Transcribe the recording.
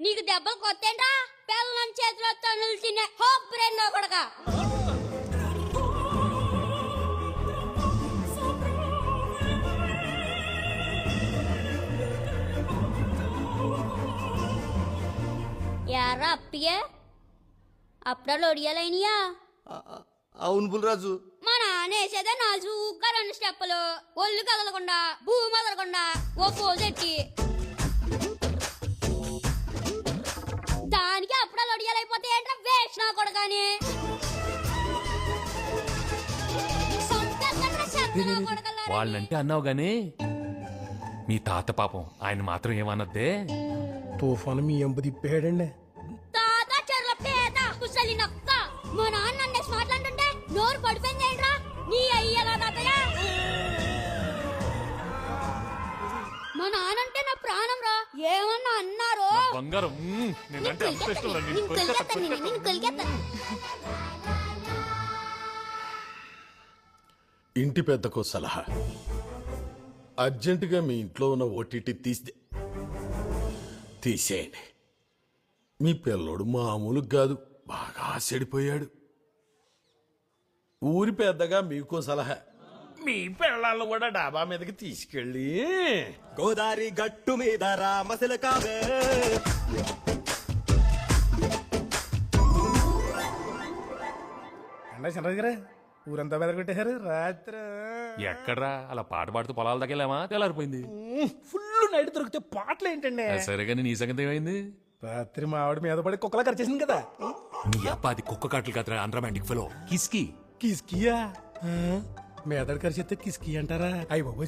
నీకు దెబ్బలు కొత్తేంట్రా పిల్లం చేతిలో తన్నులు తినే హోప్రెన్నో కొడగా యారా అప్పియే అప్పుడలో ఒడియాలైనయా అవును బుల్రాజు. మా నాన్న వేసేదే నాజుగా 2 స్టెప్పులు ఒళ్ళు కదలకుండా భూమి కదలకుండా ఓ పోజు ఎట్టి దానికి అప్పుడలో ఒడియాలైపోతే ఏంట్రా వేసినా కొడగాని వాళ్ళంటే అన్నావు గాని మీ తాత పాపం ఆయన మాత్రం ఏమన్నద్దే? తుఫాను మీ ఎంపు తిప్పేయడండి. తాత చెర్ల పేద కుసలి నక్క మా నాన్న నన్ను మాట్లాడుతుంటే నోరు పడిపోయింది ఏంట్రా నీ అయ్యలా తాతయ్య మా నానంటే నా ప్రాణం రా ఏమన్నా అన్నారో బంగారం నేనంటే అంత ఇష్టం రా నీకు. ఇంటి పెద్దకో సలహా, అర్జెంటుగా మీ ఇంట్లో ఉన్న ఓటీటీ తీసేయండి. మీ పిల్లోడు మామూలు కాదు, బాగా చెడిపోయాడు. ఊరి పెద్దగా మీకో సలహా, మీ పిల్లలు కూడా డాబా మీదకి తీసుకెళ్ళి గోదారి గట్టు మీద రామశిల కావే. చంద్రగారే ఊరంతా మెదగొట్టేశారు రాత్రి. ఎక్కడ్రా అలా పాట పాడుతూ పొలాల దగ్గర తెల్లారిపోయింది. ఫుల్ నైట్ దొరికితే పాటలు ఏంటండి? సరే కానీ నీ సంగతి ఏమైంది? రాత్రి మా ఆవిడ మీద పడి కుక్కలా కరిచేసింది కదా. నీ అబ్బాది కుక్క కాటలు కదరా అన్రమాంటిక్ ఫెలో కిస్కి. కిస్కియా? మెదడు కరిచేస్తే కిస్కి అంటారా? అయ్యి బాబు